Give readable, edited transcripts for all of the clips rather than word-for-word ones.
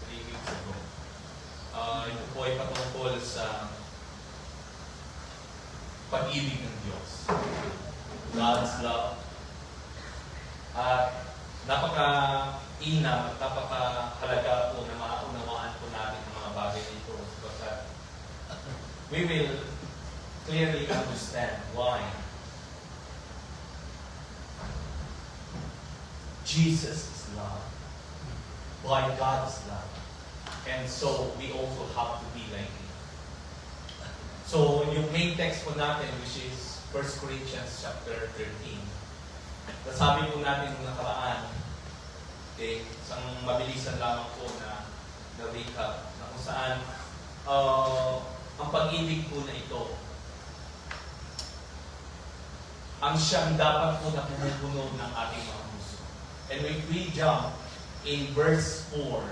3 weeks ago. Ito po ay patungkol sa pag-ibig ng Diyos. God's love. At napaka-inam at napaka-halaga po na maunawaan po natin ang mga bagay nito. Because we will clearly understand why Jesus is love. Why God is love. And so, we also have to be like Him. So, yung main text po natin, which is 1 Corinthians chapter 13. Nasabi po natin nung nakaraan, okay, isang mabilisan lamang po na recap, na kung saan ang pag-ibig po na ito, ang siyang dapat po na pumupuno ng ating mga puso. And if we jump in verse 4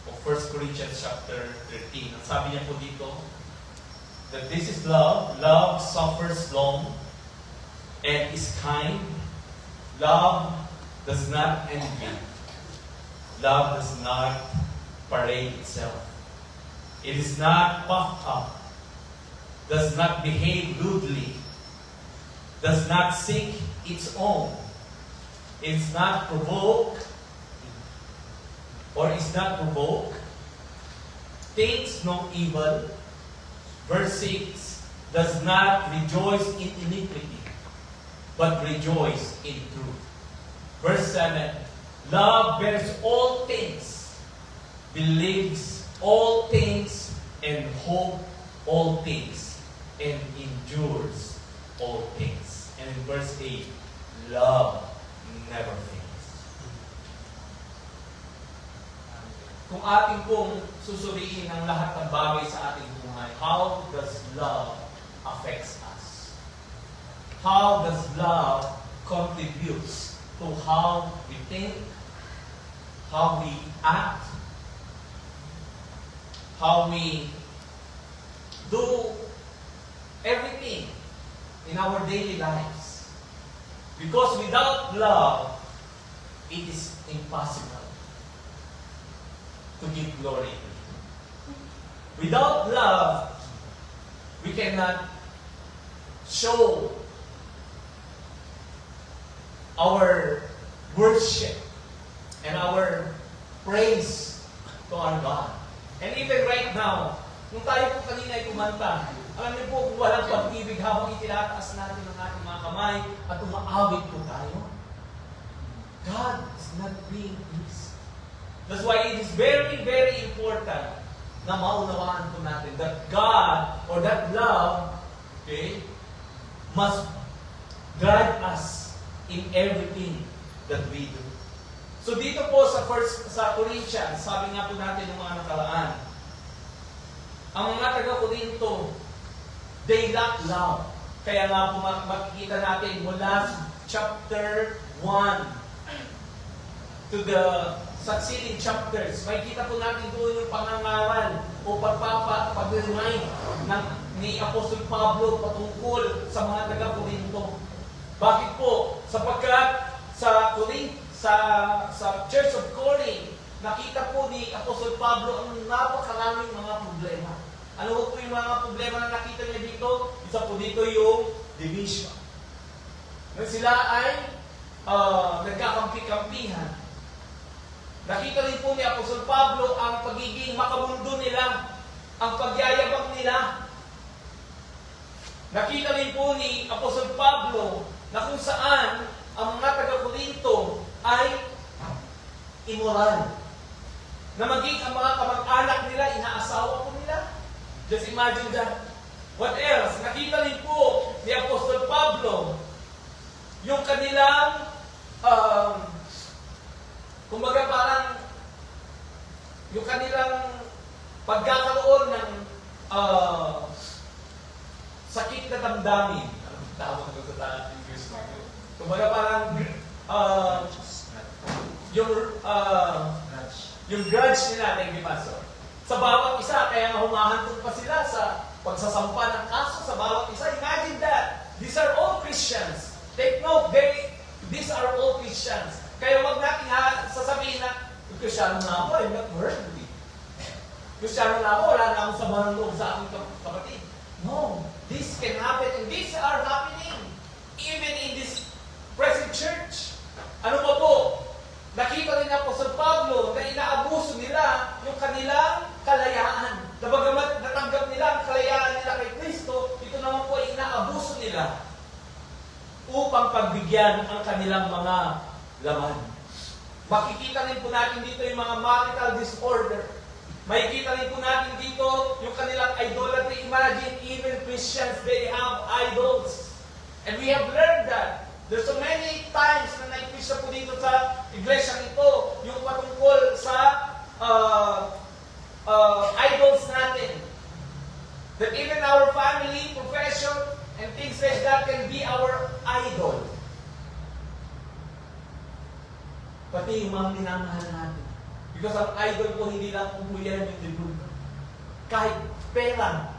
of 1 Corinthians chapter 13, ang sabi niya po dito, that this is love. Love suffers long and is kind. Love does not envy. Love does not parade itself. It is not puffed up. Does not behave rudely. Does not seek its own. Is not provoked. Or is not provoked. Thinks no evil. Verse 6, does not rejoice in iniquity, but rejoice in truth. Verse 7, love bears all things, believes all things, and hope all things, and endures all things. And in verse 8, love never fails. Kung ating pong susuriin ang lahat ng bagay sa ating buhay, how does love affects us? How does love contributes to how we think, how we act, how we do everything in our daily lives? Because without love, it is impossible to give glory. Without love, we cannot show our worship and our praise to our God. And even right now, nung tayo po kanina ay kumanta, alam niyo po kung walang pag-ibig habang itinataas natin ang ating mga kamay at umaawit po tayo, God is not being pleased. That's why it is very, very important na maunawaan po natin that God or that love, okay, must guide us in everything that we do. So dito po sa Corinthians, sabi nga po natin ng mga nakaraan, ang mga taga-Corinto, they lack love. Kaya nga po makikita natin mula chapter 1 to the succeeding chapters, makikita po natin doon yung pangangaral o pag-remind ni Apostol Pablo patungkol sa mga taga-Corinto. Bakit po? Sapagkat sa Church of Corinth, nakita po ni Apostol Pablo ang napakaraming mga problema. Ano po yung mga problema na nakita niya dito? Isa po dito yung division. Sila ay nagkakampi-kampihan. Nakita rin po ni Apostol Pablo ang pagiging makamundo nila, ang pagyayabang nila. Nakita rin po ni Apostol Pablo na kung saan ang mga taga-Corinto ay immoral. Na maging ang mga kamag-anak nila, inaasawa po nila. Just imagine that. What else? Nakita rin po ni Apostol Pablo yung kanilang kumbaga parang yung kanilang pagkakaroon ng sakit na damdamin. Anong tawag ko sa English? Kumbaga parang yung grudge nila, thank you, Pastor. Sa bawat isa, kaya nga humahantong pa sila sa pagsasampa ng kaso sa bawat isa. Imagine that. These are all Christians. Take note, these are all Christians. Kaya wag natin sasabihin na, Kristyano na ako, I'm not worthy. Kristyano na ako, wala na akong sama ng loob sa aking kapatid. No, this can happen and these are happening even in this present church. Ano ba po? Nakita rin Apostol Pablo na inaabuso nila yung kanilang kalayaan. Bagamat natanggap nila ang kalayaan nila kay Kristo, ito naman po ay inaabuso nila upang pagbigyan ang kanilang mga laman. Makikita rin po natin dito yung mga marital disorder. Makikita rin po natin dito yung kanilang idolatry. Imagine, even Christians, they have idols. And we have learned that. There's so many times na naipis po dito sa iglesia ito, yung patungkol sa idols natin. That even our family, profession, and things like that can be our idol. Pati yung mga minamahal natin. Because ang idol po hindi lang umuyan yung debut. Kahit pera,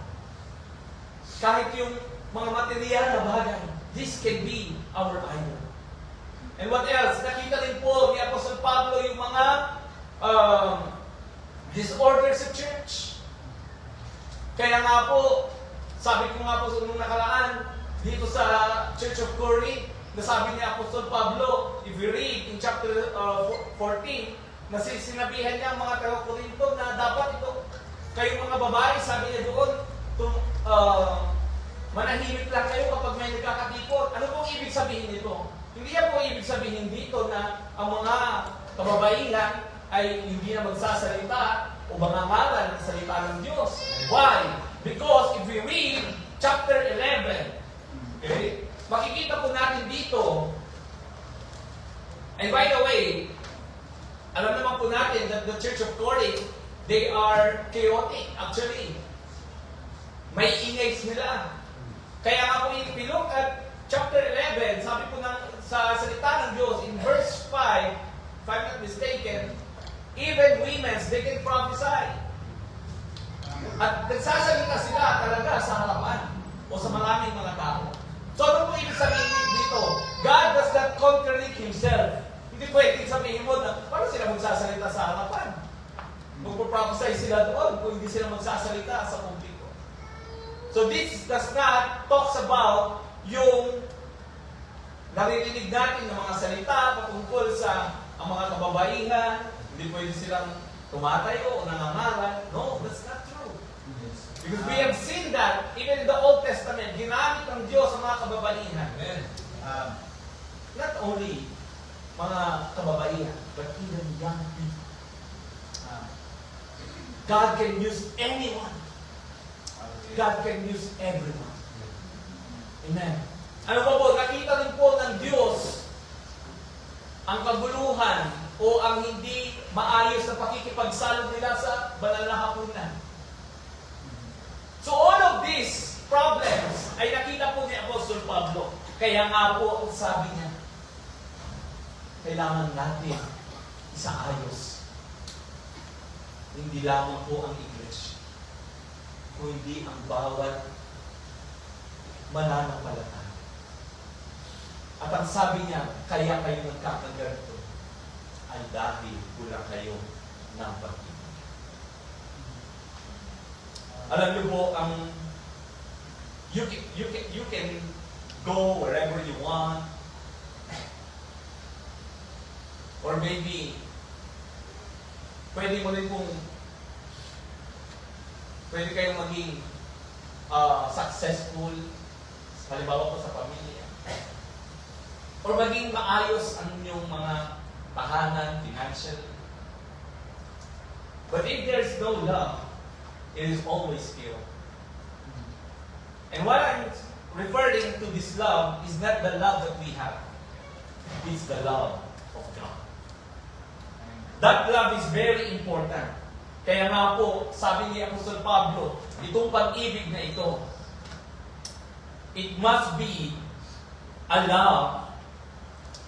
kahit yung mga material na bagay, this can be our idol. And what else? Nakita rin po ni Apostol Pablo yung mga disorder sa church. Kaya nga po, sabi ko nga po nung nakaraan, dito sa Church of Corinth, nasabi ni Apostol Pablo, if you read in chapter 14, na sinabihan niya ang mga taga-Korinto na dapat ito, kayong mga babae, sabi niya doon, manahimik lang kayo kapag may nagkakatipon. Ano pong ibig sabihin nito? Hindi yan po ibig sabihin dito na ang mga kababaihan ay hindi na magsasalita o mangangaral ng salita ng Diyos. Why? Because if we read chapter 11, okay, makikita po natin dito, and by the way, alam naman po natin that the Church of Corinth, they are chaotic, actually. May ingay sila. Kaya nga po if we look at chapter 11, sabi po sa salita ng Diyos, in verse 5, if I'm not mistaken, even women, they can prophesy. At nagsasalita sila talaga sa harapan o sa maraming mga tao. So ano po ibig sabihin dito? God does not contradict Himself. Hindi pwedeng sabihin mo na, paano sila magsasalita sa harapan? Magpo-prophesy sila doon kung hindi sila magsasalita sa publiko. So this does not talks about yung naririnig natin ng mga salita patungkol sa ang mga kababaihan, hindi pwede silang tumatayo o nangangaral. No, that's not true. Because we have seen that even in the Old Testament, ginamit ng Diyos ang mga kababaihan. Not only mga kababaihan, but even young people. God can use anyone. God can use everyone. Amen. Ano po po, nakita rin po ng Diyos ang kaguluhan o ang hindi maayos na pakikipagsalo nila sa banal na hapunan. So all of these problems ay nakita po ni Apostol Pablo. Kaya nga po, sabi niya, kailangan natin isaayos. Hindi lamang po ang iglesia, kundi ang bawat mananampalataya. At ang sabi niya, kaya kayo nagkakaganto ay dahil kulang kayo ng pag-ibig. Alam niyo po, you can go wherever you want. Or maybe, pwede kayong maging successful, halimbawa po sa pamilya. Or maging maayos ang inyong mga tahanan, financial. But if there's no love, it is always pure. And what I'm referring to this love is not the love that we have. It's the love of God. That love is very important. Kaya nga po, sabi ni Apostol Pablo, itong pag-ibig na ito, it must be a love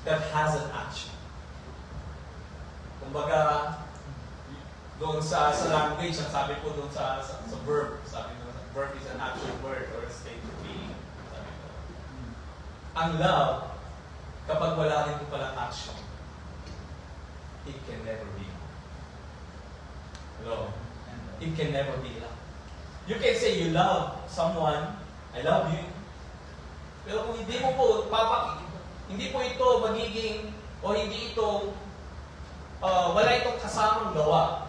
that has an action. Kumbaga, doon sa language, ang sabi po doon sa verb, sabi doon, verb is an action word or a state of being. Sabi ko. Ang love, kapag wala rin po palang action, it can never be. Hello? it can never be love. You can say you love someone, I love you. Pero kung hindi mo po, hindi po ito magiging, o hindi ito, wala itong kasamang gawa,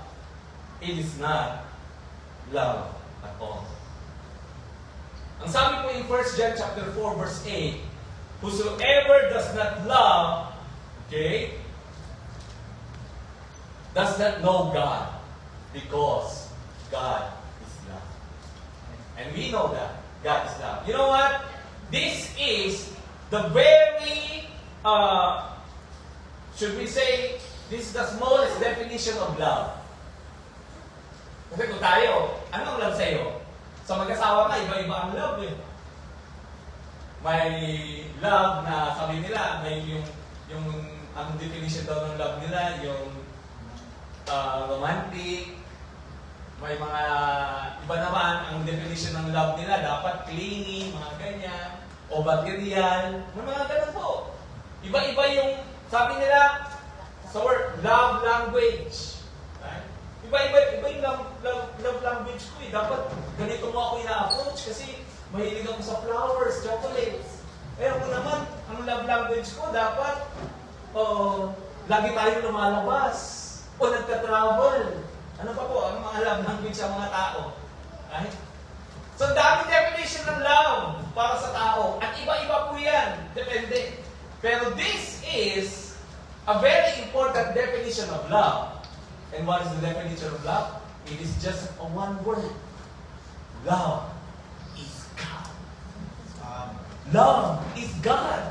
it is not love at all. Ang sabi po in 1 John chapter 4 verse 8, whosoever does not love, okay, does not know God, because God is love. And we know that God is love. You know what? This is the very, should we say, this is the smallest definition of love. Kasi kung tayo, anong love sa'yo? Sa mag-asawa ka, iba-iba ang love eh. May love na sabi nila, may yung ang definition daw ng love nila, yung romantic. May mga iba naman, ang definition ng love nila, dapat clingy, mga ganyan, o material, mga ganun po. Iba-iba yung, sabi nila, sa word, love language. Right? Iba-iba yung love language ko eh. Dapat ganito mo ako ina-approach kasi mahilig ako sa flowers, chocolates. Pero kung naman, ang love language ko, dapat lagi tayong lumalabas o nagka-travel. Ano pa po? Ano mga love language sa mga tao? Right? So, daming definition ng love para sa tao. At iba-iba po yan. Depende. Pero this is a very important definition of love. And what is the definition of love? It is just a one word. Love is God. Love is God.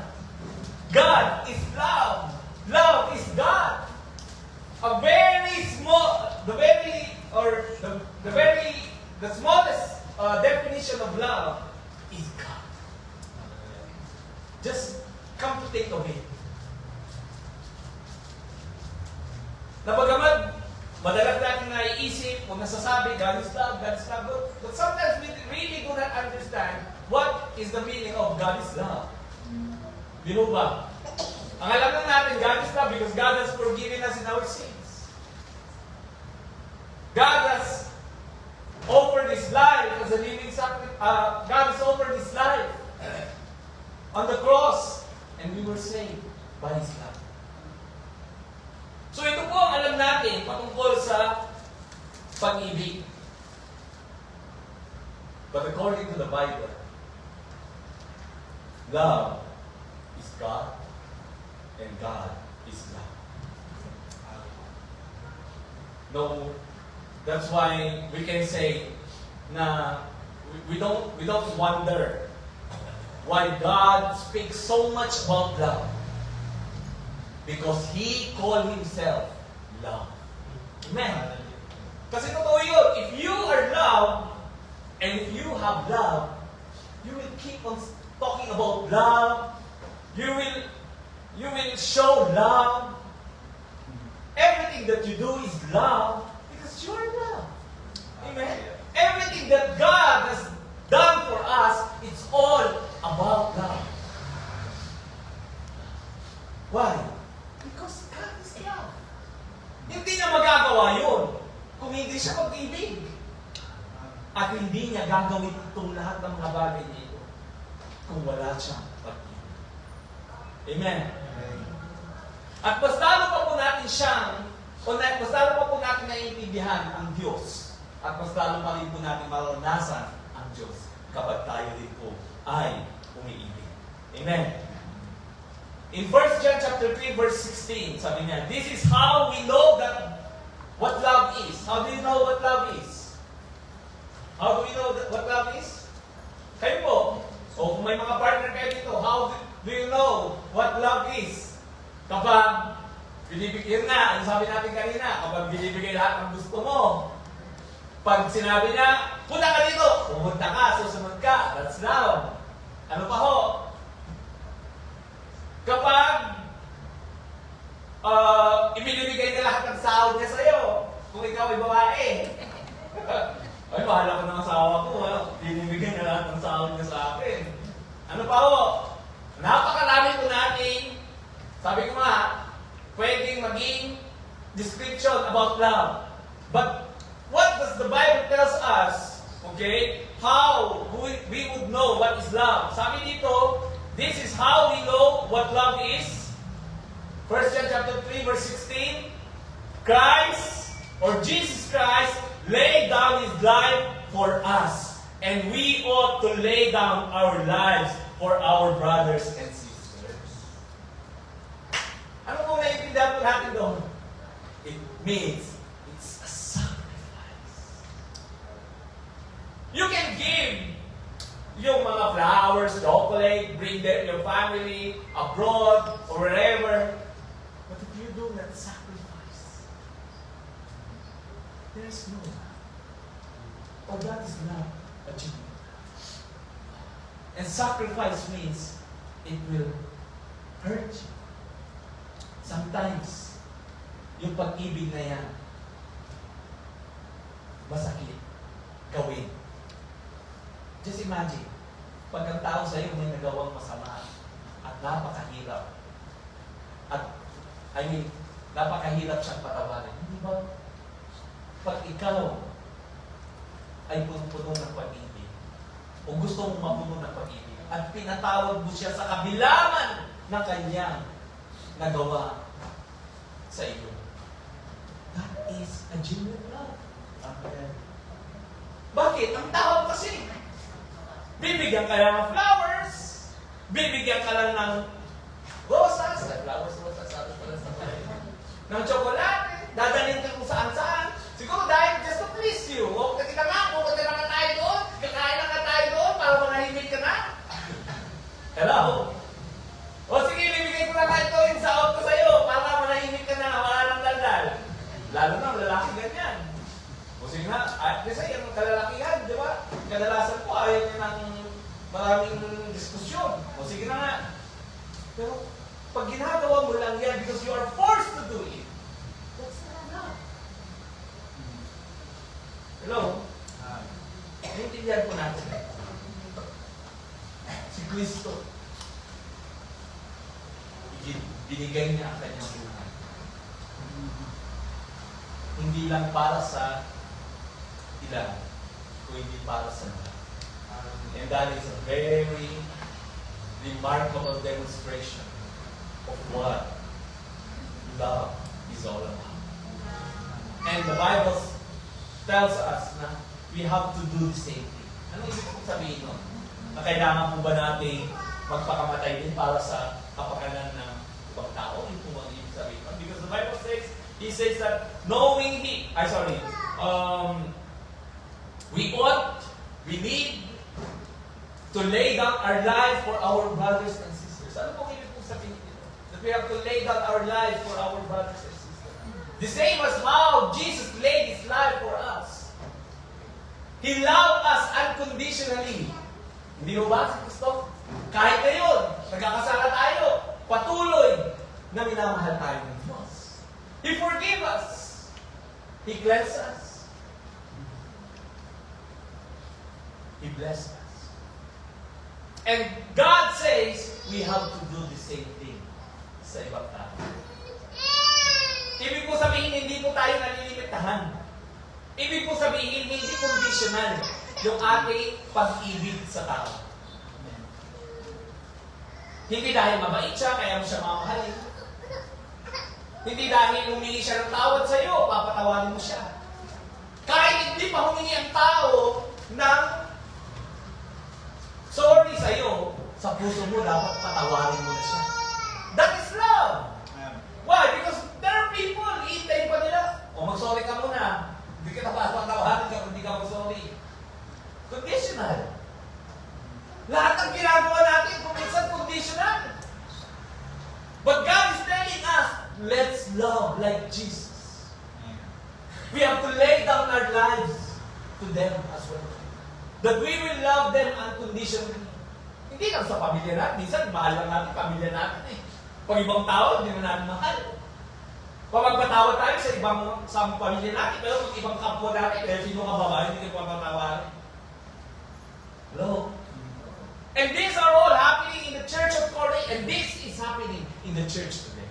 God is love. Love is God. A very small, the smallest definition of love is God. Just come to think of it. Napagamat, madalas natin naiisip o nasasabi, God is love, but sometimes we really do not understand what is the meaning of God is love. Di mo ba? Ang alam lang natin, God is love because God has forgiven us in our sins. God has offered His life as a living sacrifice. God has offered His life on the cross, and we were saved by His love. So ito po ang alam natin patungkol sa pag-ibig. But according to the Bible, love is God and God is love. No, that's why we can say na we don't wonder why God speaks so much about love. Because He called Himself love. Amen. Kasi totoo yun. If you are love, and if you have love, you will keep on talking about love. You will show love. Everything that you do is love because you are love. Amen. Everything that God has done for us, it's all about love. Why? Because God is love. Hindi niya magagawa yun kung hindi siya pag-ibig. At hindi niya gagawin itong lahat ng mga bagay nito kung wala siyang pag-ibig. Amen. At mas lalo pa po natin mas lalo pa po natin naiintindihan ang Diyos. At mas lalo pa rin po natin maranasan ang Diyos kapag tayo din po ay umiibig. Amen. In 1 John chapter 3 verse 16, sabi niya, this is how we know that what love is. How do you know what love is? How do we know what love is? Kayo po. O kung may mga partner kayo dito, how do you know what love is? Kapag binibigyan na, ang sabi natin kanina, kapag binibigay lahat ng gusto mo, pag sinabi niya, punta ka dito, pumunta ka, susunod ka, that's love. Ano pa ho? Kapag ibinibigay na lahat ng sahod niya sa'yo, kung ikaw ay babae, ay, bahala ko ng asawa ko, binibigay na lahat ng sahod niya sa akin. Ano pa ho? Napakarami po natin, sabi ko nga, pwedeng maging description about love. But what does the Bible Okay? How we would know what is love. Sabi dito, this is how we know what love is. 1 John chapter 3 verse 16. Christ, or Jesus Christ, laid down His life for us. And we ought to lay down our lives for our brothers and sisters. Ano po naiintindihan po natin doon? It means it's a sacrifice. You can give yung mga flowers, chocolate, bring them your family abroad or wherever. But if you do not sacrifice, there is no love. Or that is not a genuine love. And sacrifice means it will hurt you. Sometimes, yung pag-ibig na yan, masakit gawin. Just imagine, pag ang tao sa'yo may nagawang masama at napakahirap, napakahirap siyang patawarin. Hindi ba? Pag ikaw ay puno ng pag-ibig, o gusto mong mapuno ng pag-ibig, at pinatawag mo siya sa kabilangan ng kanyang nagawa sa iyo, that is a genuine love. Amen. Bakit? Ang tao kasi, bibigyan ka lang ng flowers, bibigyan ka lang ng rosas, sabi pala sa ng tsokolate, dadalhin ka kung saan-saan. Siguro dahil just to please you. O, kita nga, pupunta na tayo doon, kakain na tayo doon, para manahimik ka na. Hello? O sige, bibigay ko na ito yung sahod ko sa'yo, para manahimik ka na, wala nang daldal. Lalo na, lalaki ganyan. O sige nga, kasi yung kalalakihan, di ba? Kadalasan po, ayaw niya ng maraming diskusyon. O sige na nga. Pero, pag ginagawa mo lang yan because you are forced to do it, that's not enough. Hello? Naintindihan po natin. Si Kristo, binigay niya ang kanyang buhay. Hindi lang para sa ilan, kung hindi para sa mga. And that is a very remarkable demonstration of what love is all about. And the Bible tells us na we have to do the same thing. Ano ibig kong sabihin nun? Na kailangan po ba natin magpakamatay din para sa kapakanan ng ibang tao? Yung po ang ibig sabihin nun? Because the Bible says, He says that knowing we need to lay down our life for our brothers and sisters. Ano pong ibig kong sabihin nito? That we have to lay down our life for our brothers and sisters. The same as how Jesus laid His life for us. He loved us unconditionally. Hindi mo ba si Kristo? Kahit ngayon, nagkakasala tayo, patuloy na minamahal tayo ng Diyos. He forgave us. He cleansed us. He blessed us. And God says, we have to do the same thing sa ibang tao. Ibig po sabihin, hindi po tayo nalilimitahan. Ibig po sabihin, hindi conditional yung ating pag-ibig sa tao. Hindi dahil mabait siya, kaya mo siya mamahalin. Hindi dahil humingi siya ng tawad sa iyo, papatawarin mo siya. Kahit hindi pa humingi ang tao ng sorry sa iyo, sa puso mo dapat patawarin mo na siya. That is love. Why? Because there are people, iintay pa nila. O mag-sorry ka muna. Hindi ka patawarin ka kung hindi ka mag-sorry. Conditional. Lahat ng ginagawa natin, kung minsan conditional. But God is telling us, let's love like Jesus. We have to lay down our lives to them as well. That we will love them unconditionally. Hindi lang sa pamilya natin. Minsan, mahal lang natin pamilya natin eh. Pag ibang tao, hindi na natin mahal. Pagpatawad tayo sa pamilya natin, pero pag ibang kapwa natin, kaya sino ka babae, hindi ka papatawarin. Hello? And these are all happening in the church of Corinth, and this is happening in the church today.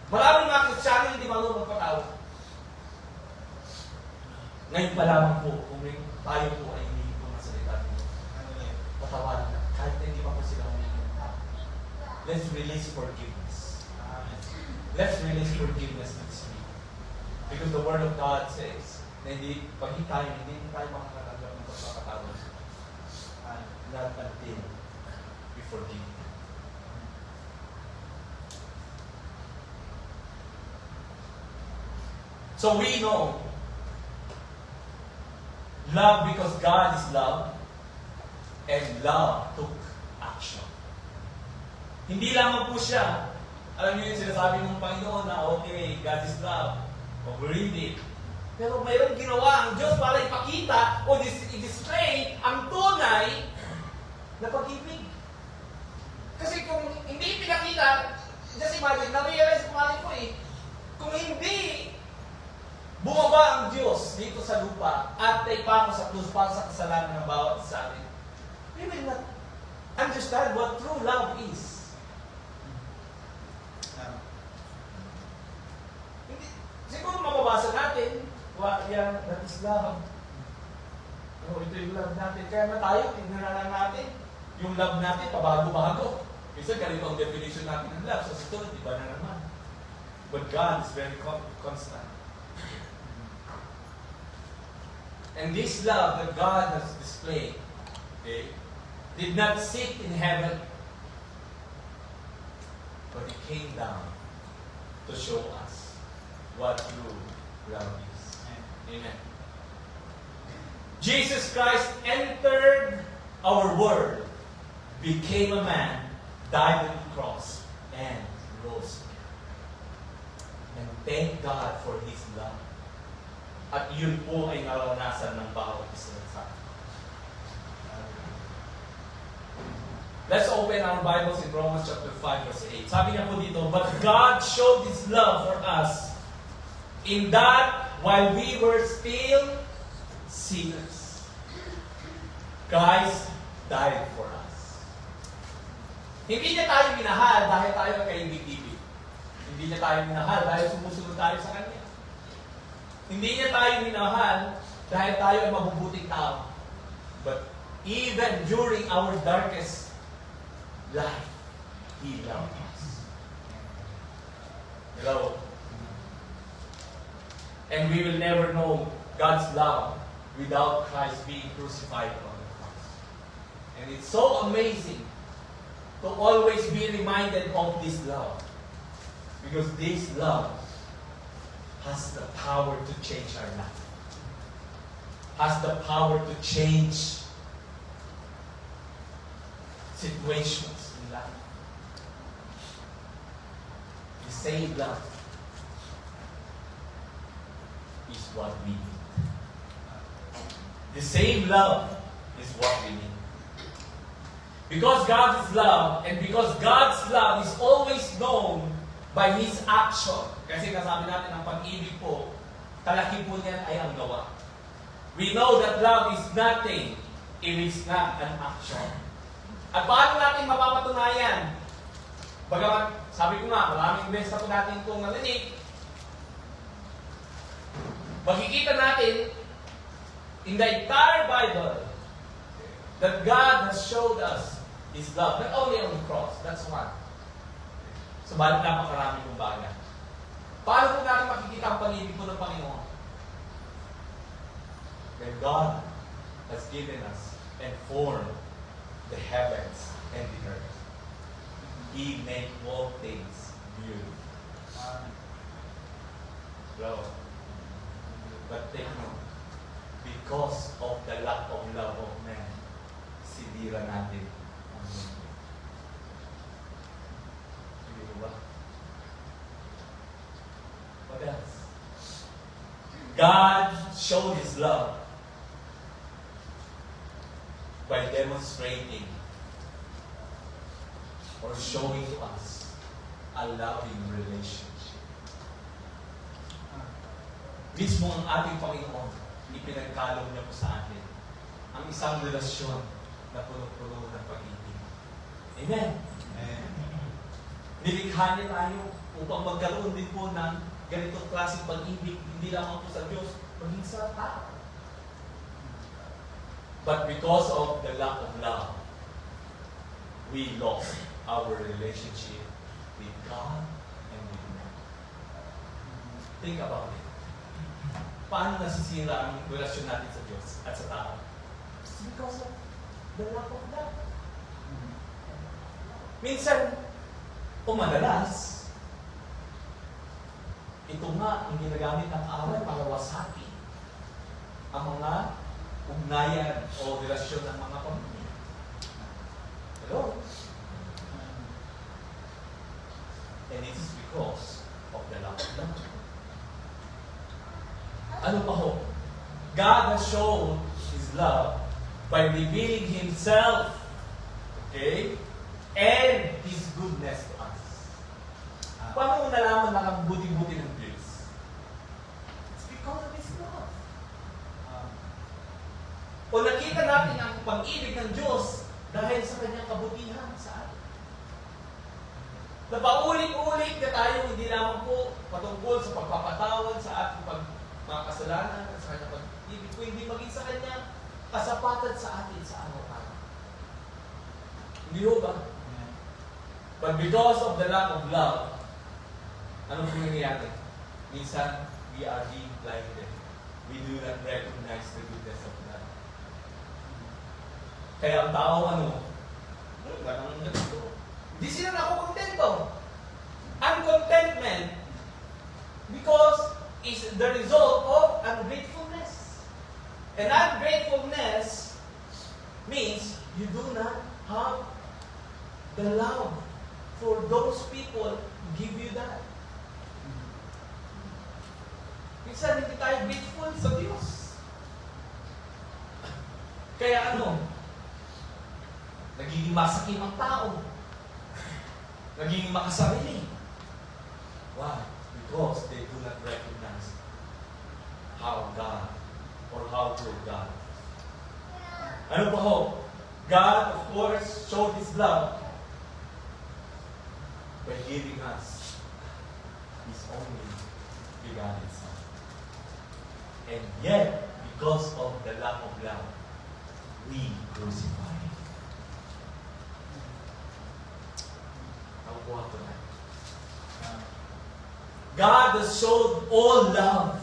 Maraming mga Kristiyano hindi marunong magpatawad. Ngayon pa lamang po, kung tayo po ay hindi po nasalita dito, patawarin na, kahit na hindi pa po sila humingi ng tao. Let's release forgiveness. Let's release forgiveness this week. Because the Word of God says, na pag hindi tayo makakatanggap ng pagkakatawad. Not until we forgive them. So we know love because God is love, and love took action. Hindi lamang po siya, alam niyo yung sinasabi ng Panginoon na okay, God is love, read it. Pero mayroong ginawa ang Diyos para ipakita o i-display ang tunay na pag-ibig. Kasi kung hindi pinakita, just imagine, na-realize ko mali po kung hindi bumaba ang Diyos dito sa lupa at naipako sa krus para sa kasalanan ng bawat isa atin, we will not understand what true love is. Hindi, siguro mababasa natin, yan, that is love. Ito yung love natin. Kaya na tayo, tignan na lang natin. Yung love natin, pabago-bago. Kasi ganito ang definition natin ng love. Sa susunod, iba na naman. But God is very constant. And this love that God has displayed, okay, did not sit in heaven, but it came down to show us what true love is. Amen. Jesus Christ entered our world, became a man, died on the cross, and rose again. And thank God for His love. At yun po ay naranasan ng bawat isa sa atin. Let's open our Bibles in Romans chapter 5 verse 8. Sabi niya po dito, but God showed His love for us in that while we were still sinners, Christ died for us. Hindi niya tayo minahal dahil tayo kaibig-ibig. Hindi niya tayo minahal dahil sumusunod tayo sa Kanya. Hindi niya tayo minahal dahil tayo ay mabubuting tao. But even during our darkest life, He loved us. Hello? And we will never know God's love without Christ being crucified on the cross. And it's so amazing to always be reminded of this love. Because this love has the power to change our life. Has the power to change situations in life. The same love is what we need. The same love is what we need. Because God is love, and because God's love is always known by His action. Kasi nasabi natin ang pag-ibig po, kalaki po niyan ay ang gawa. We know that love is nothing if it's not an action. At paano natin mapapatunayan? Bagamat, sabi ko nga, maraming beses na po natin itong narinig. Makikita natin in the entire Bible that God has showed us His love, not only on the cross, that's one. Subalit napakarami kong bagay. Paano po natin makikita ang pag-ibig po ng Panginoon? That God has given us and formed the heavens and the earth. He made all things beautiful. Hello? But take note, because of the lack of love of man, sinira natin ang mundo. Hindi ba? What else? God showed His love by demonstrating or showing us a loving relationship. Mismo ang ating Panginoon, ipinagkaloob niya po sa atin ang isang relasyon na puno-puno ng pag-ibig. Amen? Amen. Nilikha niya tayo upang magkaroon din po ng ganitong klaseng pag-ibig, hindi lamang po sa Diyos, maging sa tao. But because of the lack of love, we lost our relationship with God and with man. Think about it. Paano nasisira ang relasyon natin sa Diyos at sa tao? It's because of the lack of love. Minsan, o madalas, ito nga ang ginagamit ng away para wasakin ang mga ugnayan o relasyon ng mga pamilya. Hello? And it is because of the lack of love. Ano pa ho? God has shown His love by revealing Himself, okay, and His goodness to us. Paano mo nalaman na ang buti-buti ng Diyos? It's because of His love. O nakita natin ang pag-ibig ng Diyos dahil sa Kanyang kabutihan sa atin. Napaulit-ulit na tayo hindi lamang po patungkol sa pagpapatawad sa ating mga kasalanan, sa Kanyang pag-ibig, kundi maging sa Kanyang kasapatan sa atin sa araw-araw. Hindi ho ba? But because of the lack of love, ano po nangyayari? Minsan, we are being blinded. We do not recognize the goodness of God. Kaya ang tao, ganang ganito. Hindi sila nakukontento. Uncontentment because is the result of ungratefulness. And ungratefulness means you do not have the love for those people who give you that. Minsan hindi tayo grateful sa Diyos. Kaya nagiging masakim ang tao. Nagiging makasarili. Why? Because they do not recognize how God or how good God is. Ano pa ho? God, of course, showed His love by giving us His only begotten Son. And yet, because of the lack of love, we crucify Him. Nakukuha ko na. God has showed all love.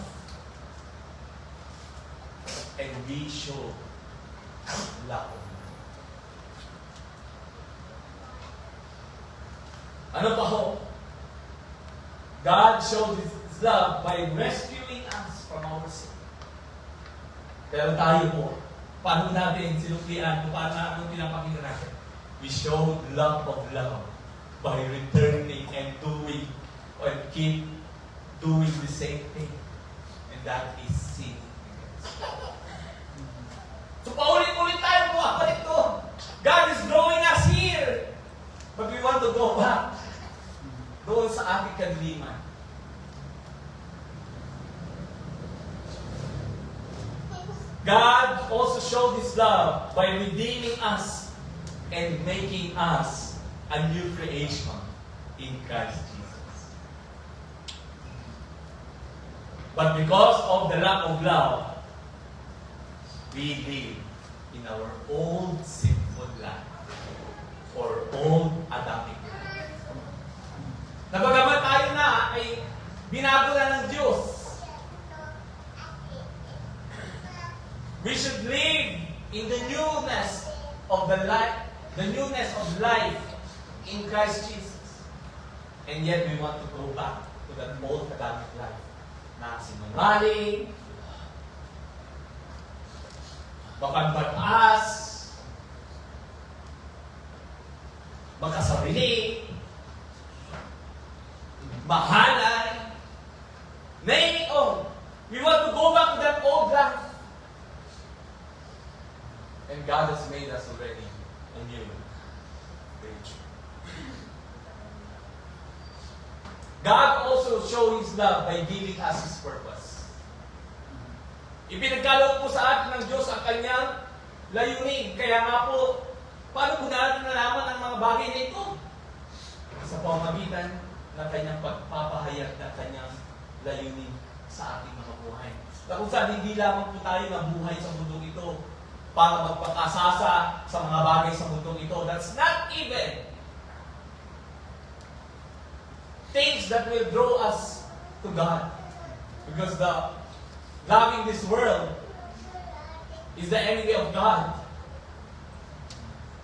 And we show lack of love. Ano pa ho? God showed His love by rescuing us from our sin. Pero tayo po, paano natin sinuklian, anong pinapakita natin? We showed love of love by returning and doing or keep doing the same thing. And that is sin. So paulit-ulit tayo bumabalik doon. God is drawing us here. But we want to go back doon sa ating kadiliman. God also showed His love by redeeming us and making us a new creation in Christ Jesus. But because of the lack of love, we live in our old sinful life or old Adamic life. Nabagaman tayo na ay binago na ng Diyos. We should live in the newness of the life in Christ Jesus. And yet we want to go back to that old Adamic life. Na sinungaling, mapagbatas, magkasarili, mahalay, name it all. We want to go back to that old life. And God has made us already a new creature. God also showed His love by giving us His purpose. Ipinagkaloob po sa atin ng Diyos ang Kanyang layunin. Kaya nga po, paano po natin nalaman ang mga bagay na ito? Sa pamamagitan ng Kanyang pagpapahayag ng Kanyang layunin sa ating mga buhay. Na kung saan hindi lamang po tayo nabuhay sa mundong ito, para magpakasasa sa mga bagay sa mundong ito. That's not even things that will draw us to God. Because the loving this world is the enemy of God.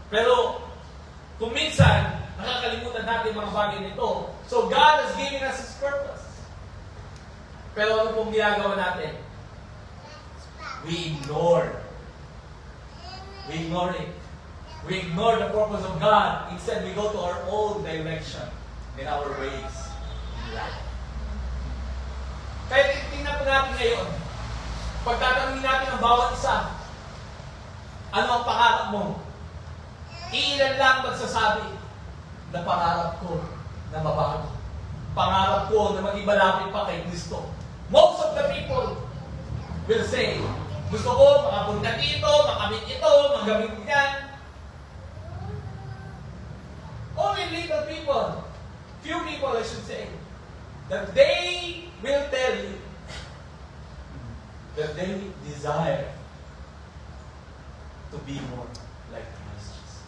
Pero kung minsan, nakakalimutan natin mga bagay nito. So God has given us His purpose. Pero ano pong ginagawa natin? We ignore it. We ignore the purpose of God. Instead, we go to our own direction in our ways in life. Kaya tingnan po natin ngayon, pagtatanungin natin ang bawat isa, ano ang pangarap mo? Iilan lang magsasabi na pangarap ko na mabago. Pangarap ko na maging malapit pa kay Kristo. Most of the people will say, gusto ko makapunta dito, makamit ito, magamit yan. Only little people, few people I should say, that they will tell you that they desire to be more like Christ Jesus.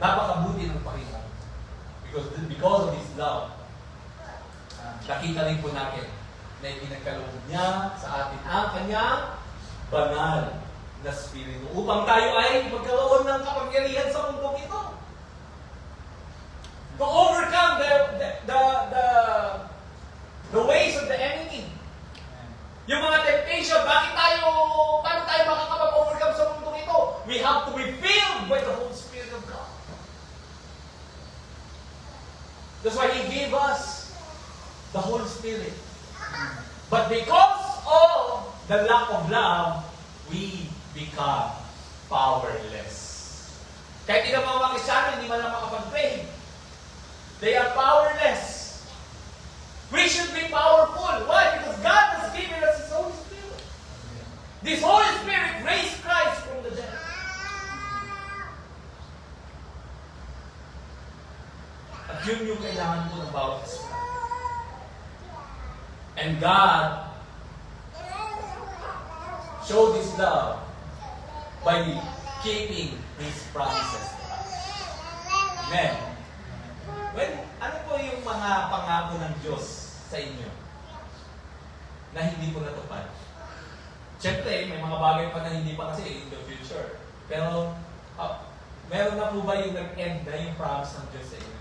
Napakabuti ng Panginoon. Because of His love, nakita rin po natin na ipinagkaloob niya sa atin ang kanyang banal na Espiritu upang tayo ay magkaroon ng kapangyarihan sa mundong ito. To overcome the ways of the enemy. Yung mga temptation, paano tayo makakapag-overcome sa mundong ito? We have to be filled by the Holy Spirit of God. That's why He gave us the Holy Spirit. But because of the lack of love, we become powerless. Kahit ilang mga Kristyano, hindi man lang makapag-pray. They are powerless. We should be powerful. Why? Because God has given us His Holy Spirit. This Holy Spirit raised Christ from the dead. At yun yung kailangan po ng bawat isa. And God showed His love by keeping His promises to us. Amen. Ano po yung mga pangako ng Diyos sa inyo na hindi po natupad? Siyempre, may mga bagay pa na hindi pa kasi in the future. Pero, meron na po ba yung nag-end na yung promise ng Diyos sa inyo?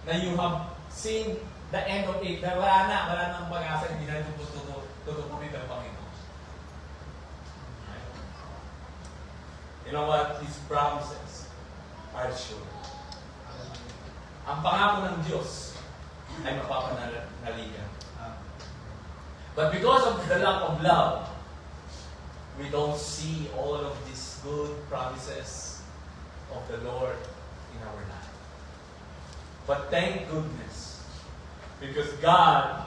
Na you have seen the end of it, na wala na ang pag-asa, hindi na tutupunin ng Panginoon. You know what? His promises are sure. Ang pangako ng Diyos ay mapapanaligan. But because of the lack of love, we don't see all of these good promises of the Lord in our life. But thank goodness, because God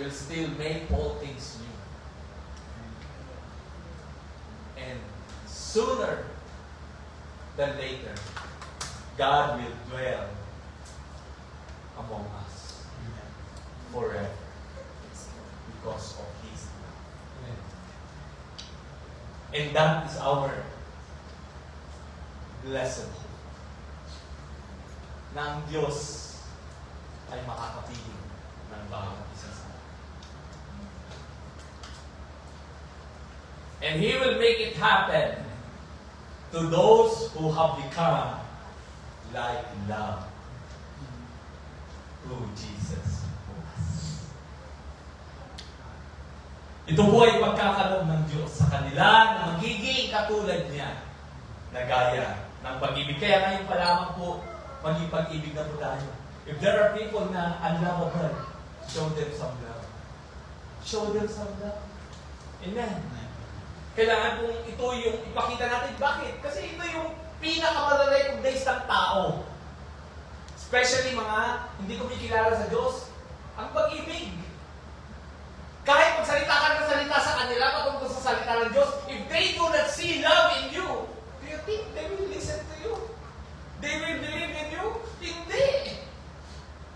will still make all things new. And sooner than later, God will dwell among us forever because of His love. And that is our blessed hope. Na ang Diyos ay makakapiling ng bawat isa sa atin. And He will make it happen to those who have become like love through Jesus was. Ito po ay pagkakaroon ng Diyos sa kanila na magiging katulad niya na gaya ng pag-ibig. Kaya ngayon pa lamang po, maging pag-ibig na po tayo. If there are people na unlovable, show them some love. Show them some love. Amen. Kailangan kung ito yung ipakita natin. Bakit? Kasi ito yung pinaka-recognize ng tao. Especially mga hindi kumikilala sa Diyos. Ang pag-ibig. Kahit magsalita ka ng salita sa kanila patungkol sa salita ng Diyos, if they do not see love in you, do you think they will listen to you? They will believe in you? Hindi.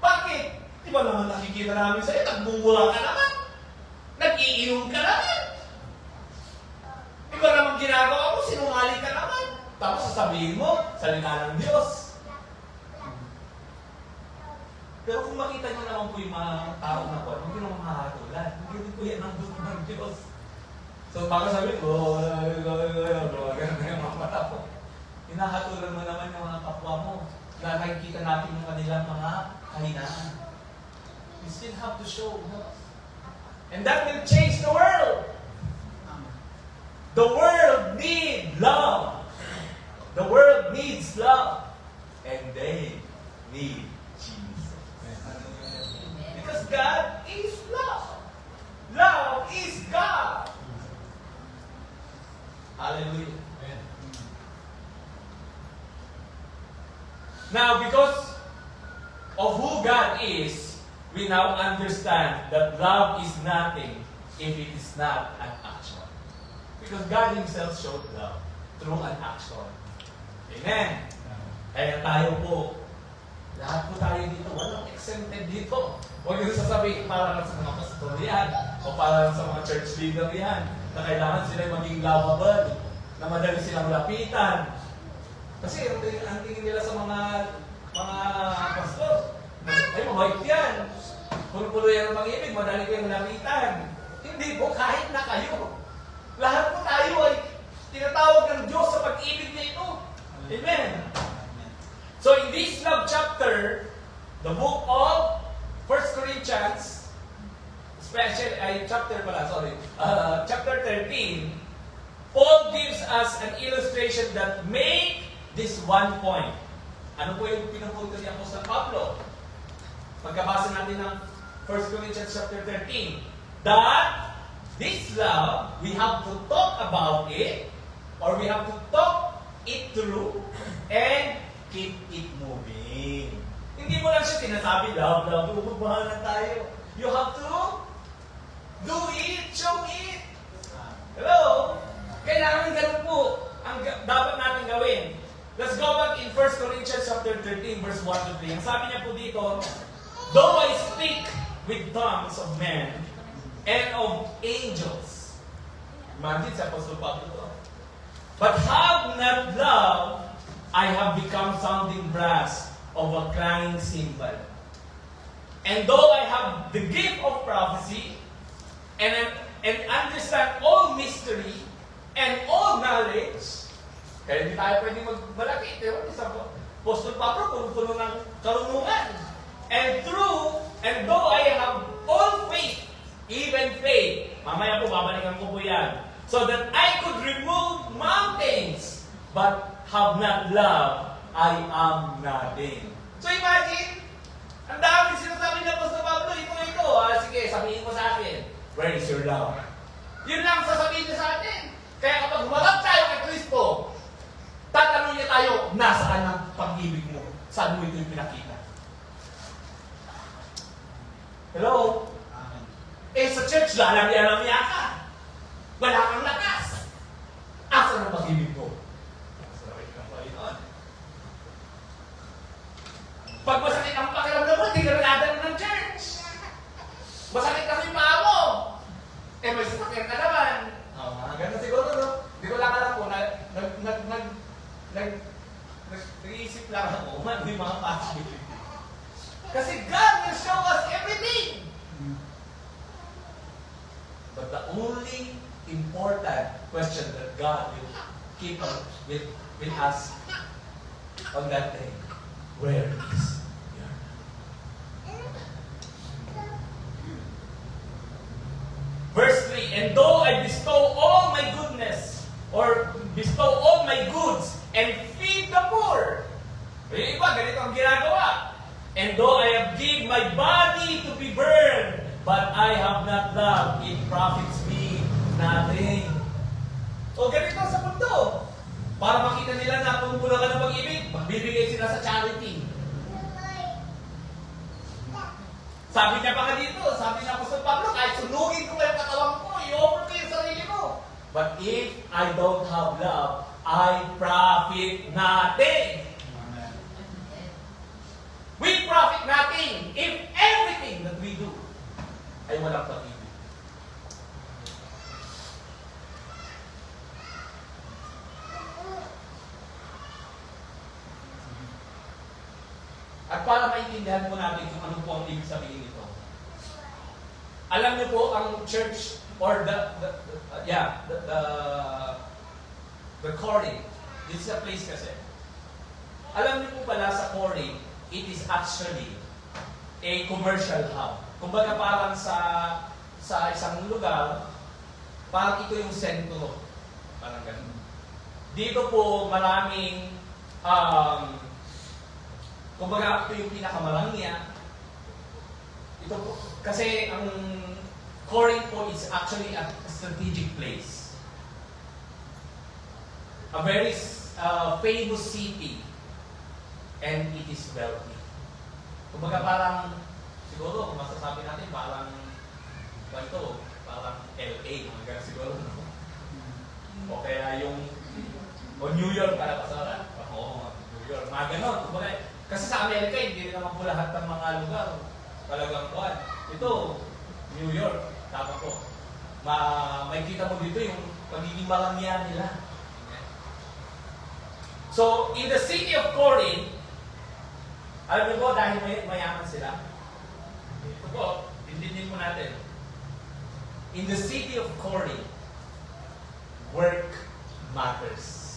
Bakit? Di ba naman nakikita namin sa'yo, nagbubura ka naman. nagiinom ka naman. Iba naman ginagawa mo, sinungaling ka naman. Tapos sasabihin mo, salita ng Diyos. Pero kung makita nyo naman po yung mga tao na po, hindi naman mahatulan. Hindi po yan ang gusto ng Diyos. So baka sabihin, ganun yung mga mata po. Hinahatulan mo naman yung mga kapwa mo. Na nakikita natin yung kanilang mga kahinaan. You still have to show love. And that will change the world. The world needs love. The world needs love. And they need Jesus. Because God is love. Love is God. Hallelujah. Now, because of who God is, we now understand that love is nothing if it is not an action. Because God Himself showed love through an action. Amen. Kaya tayo po, lahat po tayo dito, walang exempted dito. Huwag yung sasabihin para lang sa mga pastor yan, o para lang sa mga church leader yan, na kailangan sila maging lovable, na madali silang lapitan. Kasi ang tingin nila sa mga pastor, ay mabait yan. Puno-puno yan ng pag-ibig, madali ko yung lapitan. Hindi po, kahit na kayo. Lahat po tayo ay tinatawag ng Diyos sa pag-ibig na ito. Amen. So in this love chapter, the book of 1 Corinthians, chapter 13, Paul gives us an illustration that make this one point. Ano po yung pinupunto ni Apostol Pablo? Pagkabasa natin ng 1 Corinthians chapter 13, that this love, we have to talk about it, or we have to talk it through, and keep it moving. Hindi mo lang siya sinasabi, love, magmahal na tayo. You have to do it, show it. Hello? Kailangan ganun po ang dapat natin gawin. Let's go back in 1 Corinthians chapter 13, verse 1 to 3. Ang sabi niya po dito, though I speak with tongues of men and of angels. Imagine sa Apostle Pablo to. But have not love, I have become sounding brass of a clanging cymbal. And though I have the gift of prophecy and understand all mystery and all knowledge, kaya hindi tayo pwedeng magmalaki. Diba? Sa Apostle Pablo, puno-puno ng karunungan. And though I have all faith, even faith, mamaya po, babalikan ko po yan, so that I could remove mountains, but have not love, I am nothing. So imagine, ang dami sinasabi ng Apostle Pablo, ito. Sige, sabihin mo sa akin, where is your love? Yun lang sasabihin niya sa atin. Kaya kapag humarap tayo kay Kristo, tatanong niya tayo, nasaan ang pag-ibig mo? Saan mo ito yung pinakita? Hello? Sa church, lalami-alamiya ka. Wala kang lakas. Asan ang pag-ibig mo? Sarap kang Panginoon. Pag masakit ang pakiramdam mo, hindi ka naladan ng church. Masakit kasi yung paa mo. May sasakyan ka naman. Ganun siguro, no? Hindi ko lang alam po, nag-iisip lang ako, may mga possibility. Kasi God will show us everything. But the only important question that God will keep on will ask on that day, where is your love? Verse 3, and though I bestow all my goodness, or bestow all my goods, and feed the poor. Yung iba, ganito ang ginagawa. And though I have give my body to be burned, but I have not love, it profits me nothing. So ganito sa mundo. Para makita nila na kung kulang ka ng pag-ibig, magbibigay sila sa charity. Sabi niya pa nga dito, sabi niya Apostol Pablo, kahit sunugin ko yung katawan ko, i-offer ko yung sarili mo. But if I don't have love, I profit nothing. We profit nothing if everything that we do ay walang pag-ibig. maintindihan po natin kung ano po ang ibig sabihin nito. Alam niyo po ang church or the Corinth. This is a place kasi. Alam niyo po pala sa Corinth, it is actually a commercial hub. Kumbaga parang sa isang lugar, parang ito yung sentro. Parang ganun. Dito po maraming kumbaga ito yung pinakamarangya. Ito po, kasi ang Corinth po is actually a strategic place. A very famous city. And it is wealthy. Kumbaga parang, siguro, kung masasabi natin, parang LA, mga siguro. O kaya New York, para pasara. Oo, New York. Mga ganon. Kumbaga, kasi sa Amerika, hindi rin naman po lahat ng mga lugar. Talagang kuwan. Ito, New York. Tama po. May kita mo dito yung pagiging maramihan nila. So, in the city of Corinth, alam niyo po, dahil mayaman sila. Ito po, dindinig mo natin. In the city of Corinth, work matters.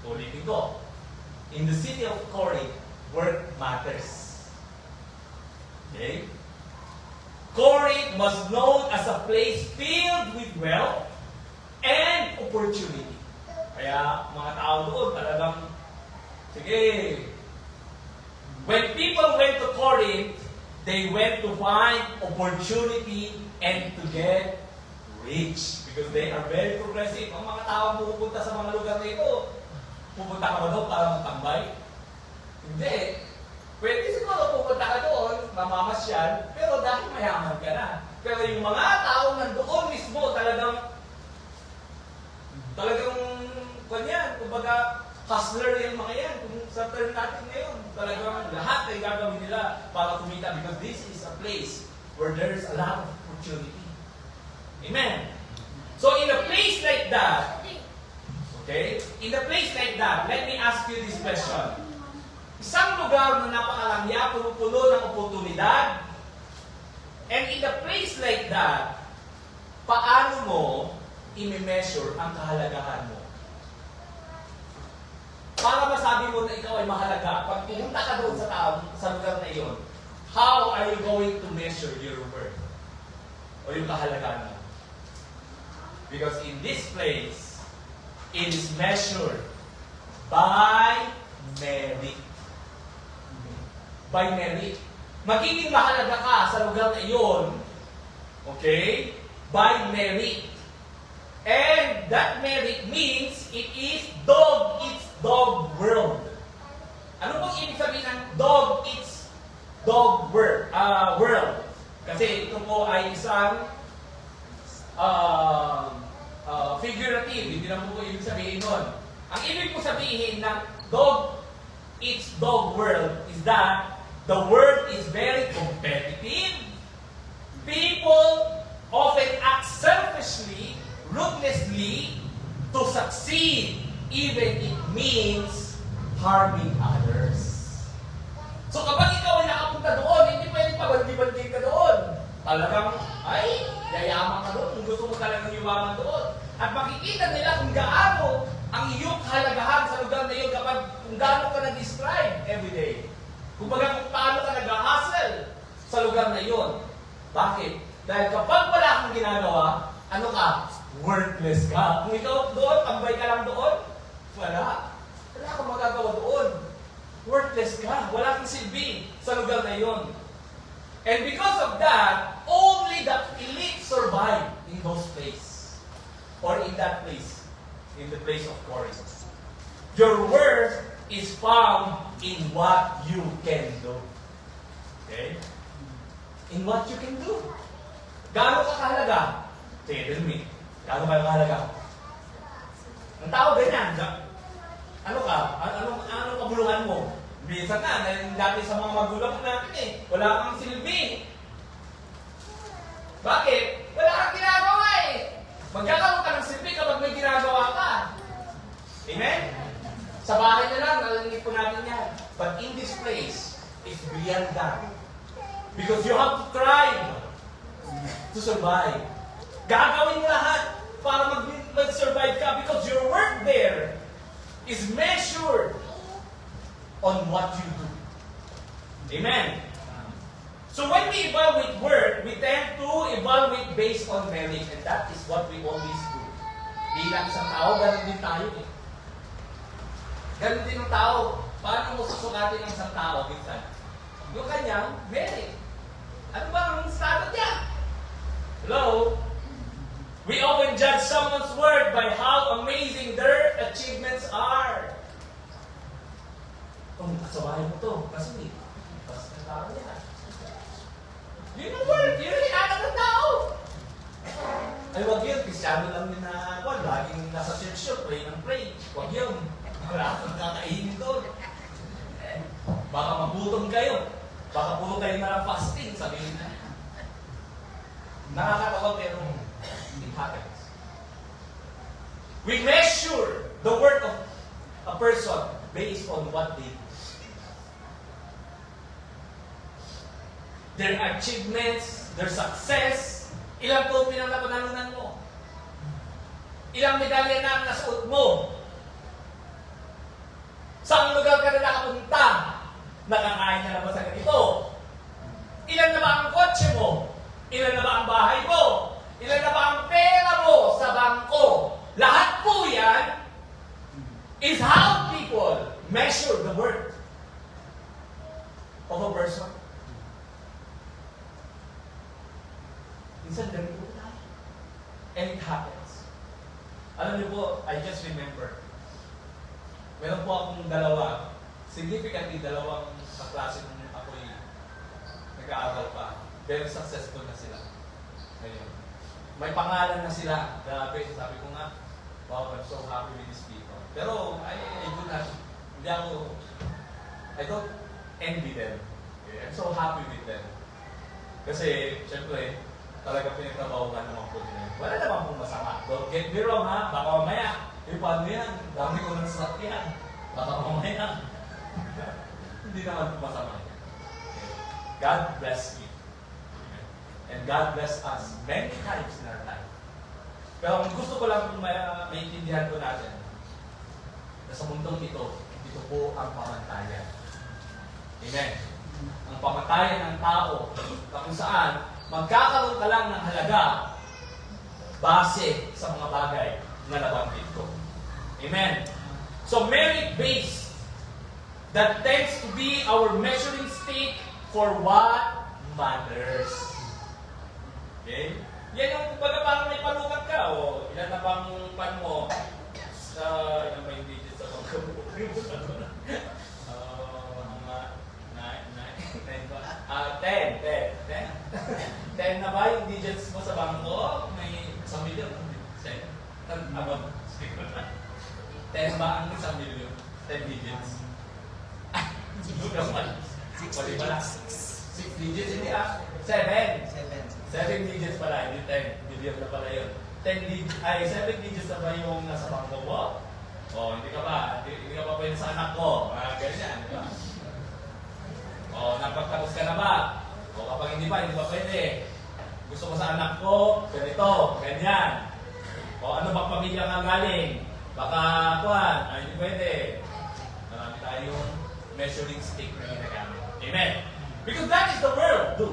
Ulitin ko. In the city of Corinth, work matters. Okay? Corinth was known as a place filled with wealth and opportunity. Kaya mga tao doon talagang, sige, when people went to Corinth, they went to find opportunity and to get rich. Because they are very progressive. Ang mga tao pupunta sa mga lugar na ito, pupunta ka ba doon para magtambay? Hindi. Pwede siguro pupunta ka doon, mamamasyal, pero dahil mayaman ka na. Pero yung mga tao nandoon mismo, talagang kumbaga, hustler yung mga yan. Kung sa term natin ngayon, talagang lahat ay gagawin nila para kumita because this is a place where there's a lot of opportunity. Amen? So in a place like that, okay, in a place like that, let me ask you this question. Isang lugar na napakalangya, puno-puno ng oportunidad, and in a place like that, paano mo i-measure ang kahalagahan mo? Para masabi mo na ikaw ay mahalaga, pag pumunta ka doon sa lugar na iyon, how are you going to measure your worth? O yung kahalagahan mo? Because in this place, it is measured by merit. By merit. Magiging mahalaga ka sa lugar na iyon, okay, by merit. And that merit means it is dog eats dog world. Ano pong ibig sabihin ng dog eats dog world? Kasi ito po ay isang figurative. Hindi naman po ibig sabihin nun. Ang ibig po sabihin ng dog eats dog world is that the world is very competitive. People often act selfishly, ruthlessly to succeed, even it means harming others. So kapag ikaw ay nakapunta doon, hindi pwedeng pabandi-bandi ka doon. Talagang, ay, yayaman ka doon kung gusto mo talagang yumaman doon. At makikita nila kung gaano ang iyong kahalagahan sa lugar na iyon kapag kung gaano ka na-describe everyday. Kung paano ka nag-hustle sa lugar na iyon. Bakit? Dahil kapag wala kang ginagawa, ano ka? Worthless ka. Kung ikaw doon, tambay ka lang doon, wala. Wala kang magagawa doon. Worthless ka. Wala kang silbi sa lugar na iyon. And because of that, only the elite survive in those places. Or in that place. In the place of Corinth. Your worth is found in what you can do. Okay? In what you can do. Gaano ka kahalaga? Sige, tell me. Gaano ka kahalaga? Ang tao ganyan. Ano ka? Anong kabuluhan mo? Bisa ka, dati sa mga magulang natin wala kang silbi. Bakit? Wala kang ginagawa Magkakaroon ka ng silbi kapag may ginagawa ka. Amen? Sa bahay na lang, nalangit po natin yan. But in this place, Real God. Because you have to thrive to survive. Gagawin mo lahat para mag-survive ka because your work there is measured on what you do. Amen? So when we evaluate work, we tend to evaluate based on merit, and that is what we always do. Bilang isang tao, ganun din tayo eh. Ganun din ang tao. Paano mo susukatin ang isang tao minsan? Yung kanyang merit. Ano ba ang estado niya? Hello? We often judge someone's work by how amazing their achievements are. Kung kasabahin mo to, kasi pas ng tao niya. Yun ang work, yun ang inanap ng tao. Ay, wag yun, Kristyano lang din na ako, laging nasa church yun, pray ng pray. Wag yun, wala akong kakainin doon. Baka magutom kayo. Baka puro kayo na lang fasting, sabihin na. Nakakatawa pero it happens. We measure the worth of a person based on what they do. Their achievements, their success, ilang trophy ang napanalunan mo? Ilang medalya na ang nasuot mo? Saan lugar ka na nakapunta? Nakakain ka na ba sa ganito? Ilan na ba ang kotse mo? Ilan na ba ang bahay mo? Ilan na ba ang pera mo sa bangko? Lahat po yan is how people measure the worth of a person. Minsan ganito tayo. And it happens. Alam niyo po, I just remember, meron po akong dalawa, significantly dalawang kaklase nung ako'y nag-aaral pa. Very successful na sila. Ngayon. May pangalan na sila. Grabe, sabi ko nga, wow, I'm so happy with these people. Pero, I do not, I don't envy them. Okay? I'm so happy with them. Kasi, syempre, talaga pinagtrabahukan naman po nila. Wala naman pong masama. Don't get me wrong ha, baka mamaya, paano yan? Dami ko ng sasakyan. Baka mamaya. Hindi naman po masama. God bless you. And God bless us many times in our life. Pero kung gusto ko lang maintindihan ko natin, na sa mundong ito po ang pamantayan. Amen. Ang pamantayan ng tao, kung saan magkakaroon ka lang ng halaga base sa mga bagay na nabanggit ko. Amen. So merit-based, that tends to be our measuring stick for what matters. Okay? Yan yung kumbaga parang may panukat ka, o ilan na bang pan mo sa, ilan ba yung digits sa pagkabuo? 10 na ba yung digits mo sa bangko? May 1 milyon. 10 ba ang 1 milyon? 10 digits. Wali pala. 6 digits, hindi 7 digits pala, hindi 10. Billion na pala yun. 7 digits na ba yung nasa bangko mo? Hindi ka pa pwede sa anak ko. Ganyan, di ba? Napagtapos ka na ba? Kapag hindi pa pwede. Gusto ko sa anak ko, ganito, ganyan. Ano bang pamilya nga galing? Baka, hindi pwede. Marami tayong measuring stick na ginagamit. Amen? Because that is the world, do.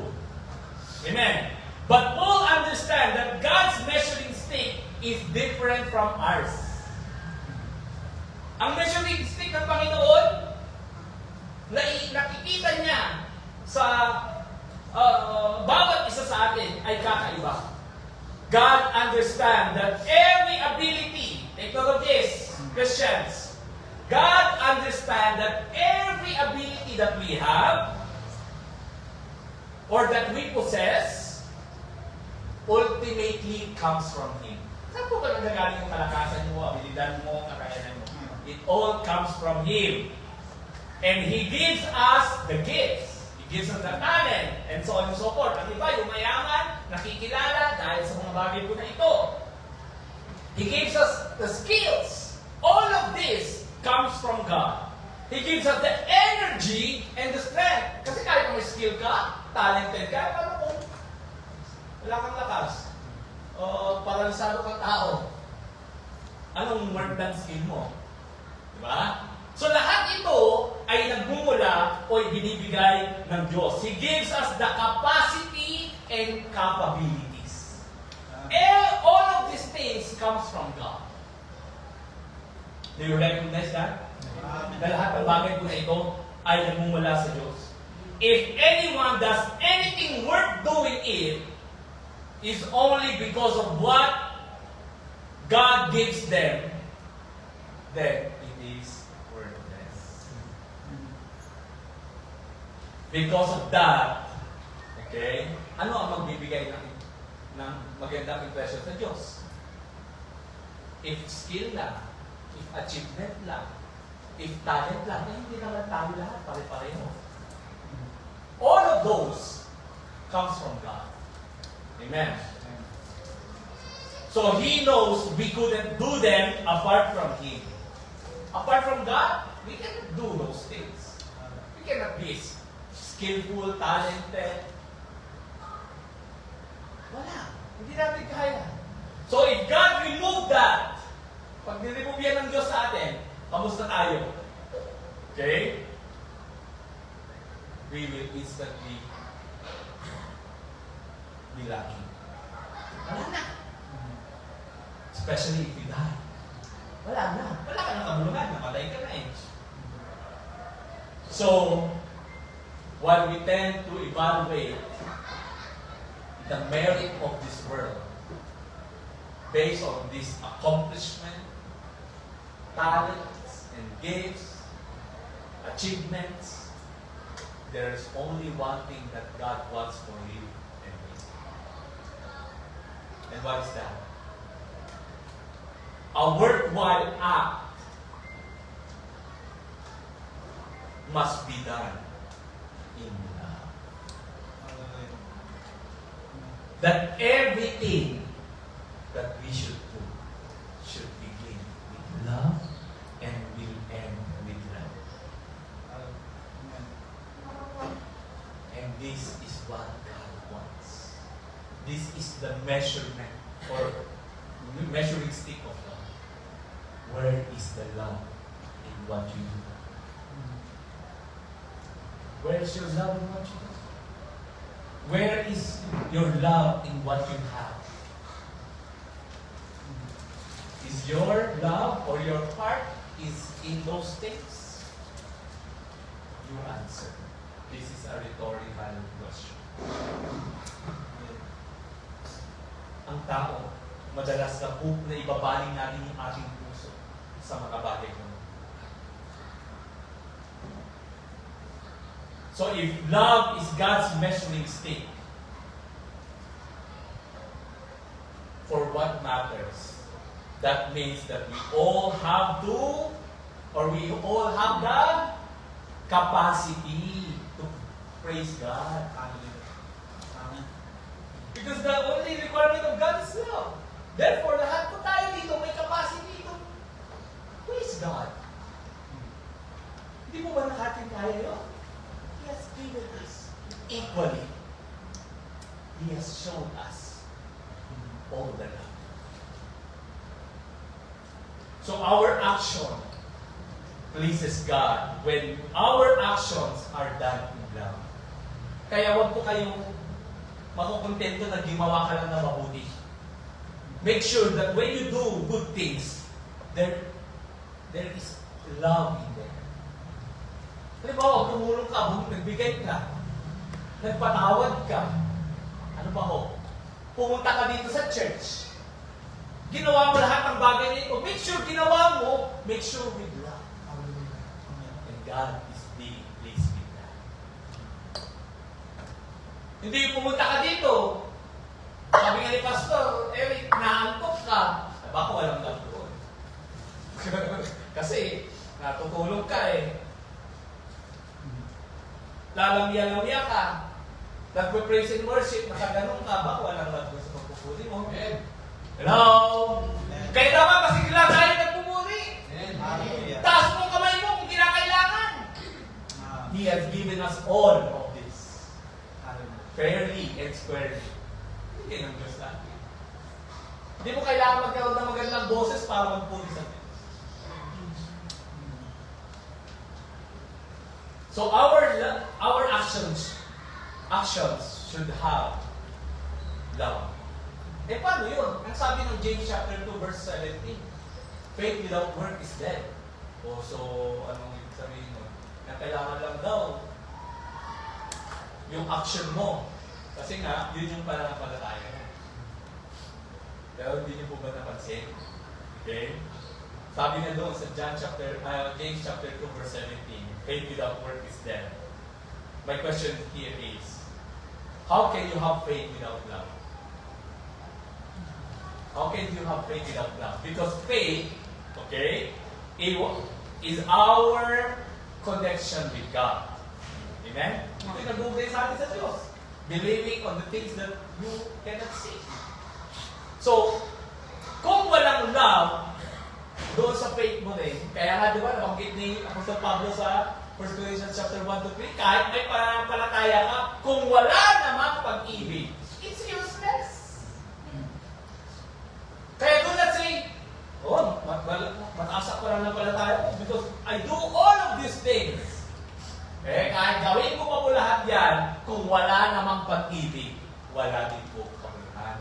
Amen? But Paul understand that God's measuring stick is different from ours. Ang measuring stick ng Panginoon, nakikita niya sa bawat isa sa atin ay kakaiba. God understands that every ability, take note of this, Christians, God understands that every ability that we have or that we possess ultimately comes from Him. Saan po ba nagagaling yung kalakasan mo, abilidad mo, kakayanan mo? It all comes from Him. And He gives us the gifts. He gives us the talent, and so on and so forth. Ang iba, yung mayaman, nakikilala dahil sa mga bagay po na ito. He gives us the skills. All of this comes from God. He gives us the energy and the strength. Kasi kahit kung may skill ka, talented ka, paano kung wala kang lakas? O paralisado kang tao? Anong work ng skill mo? Diba? So lahat ito ay nagmumula o ibinibigay ng Diyos. He gives us the capacity and capabilities. All of these things comes from God. Do you recognize that? Na lahat ng bagay po na ito ay nagmumula sa Diyos. If anyone does anything worth doing it, is only because of what God gives them, then it is worthless. Because of that, okay, ano ang magbibigay ng magandang impression sa Diyos? If skill lang, if achievement lang, if talent lang, eh, hindi naman tayo lahat, pare-pareho. All of those comes from God. Amen. So He knows we couldn't do them apart from Him. Apart from God, we cannot do those things. We cannot be skillful, talented. Wala. Hindi natin kaya. So if God removed that, pag niremove yan ng Diyos sa atin, kamusta tayo? Okay? We will instantly be lacking. Wala na. Especially if you die. Wala na. Wala ka ng kabuluhan. Namatay ka na eh. So, while we tend to evaluate the merit of this world based on this accomplishment, talents and gifts, achievements, there is only one thing that God wants for you and me. And what is that? A worthwhile act must be done in love. That everything that we should do should begin with love and will end with love. And this is what God wants. This is the measurement or measuring stick of love. Where is the love in what you do? Where is your love in what you do? Where is your love in what you have? Is your love or your heart is in those things? You answer. This is a rhetorical question. Ang tao, madalas na ibabaling natin yung ating puso sa mga bagay ko. So if love is God's measuring stick for what matters, that means that we all have to, or we all have the capacity to praise God. Amen. Because the only requirement of God is love. Therefore, lahat po tayo dito may capacity to praise God. Hindi mo ba nakating kaya yun? He has given us equally. He has shown us all the love. So our action pleases God when our actions are done in love. Kaya wag po kayong makukontento na gimawa ka lang na mabuti. Make sure that when you do good things, there is love in there. Halimbawa, tumulong ka, nagbigay ka, nagpatawad ka. Ano ba ho? Pumunta ka dito sa church. Ginawa mo lahat ng bagay nito. Make sure ginawa mo, make sure with love. And God is being pleased with that. Hindi pumunta ka dito. Sabi nga ni Pastor, Eric, naantok ka. Baka walang love doon. Kasi, natutulog ka eh. Lalamya-lamya ka. Nagpe-praise and worship, nakaganon ka, baka walang love doon sa pagpupuli mo. Hello? Kaya naman, kasi kailangan tayo nagpupuli. Taas mo kamay mo kung kinakailangan. He has given us all of this. Fairly and squarely. Hindi ng Diyos natin. Hindi mo kailangan magkaroon ng magandang boses para magpuli sa Diyos. So our actions should have love. Eh paano yun? Ang sabi ng James chapter 2 verse 17, faith without work is dead. O so, anong ibig sabihin mo? Na kailangan lang daw yung action mo. Kasi nga, yun yung pananampalataya mo. Pero hindi niyo po ba napansin? Okay? Sabi na doon sa James chapter 2 verse 17, faith without work is dead. My question here is, how can you have faith without love? How can you have faith without love? Because faith, okay, is our connection with God. Amen? Ito yung nag-ugay sa atin sa Diyos. Believing on the things that you cannot see. So, kung walang love, doon sa faith mo rin, kaya nga, di ba, nabanggit ni Apostol Pablo sa 1 Corinthians chapter 1-3, kahit may pananampalataya ka, kung wala namang pag-ibig, it's useless. Kaya do not say, oh, mataas ako lang ng palataya because I do all of these things. Eh, kahit gawin ko pa po lahat yan, kung wala namang pag-ibig, wala din po kapulihan.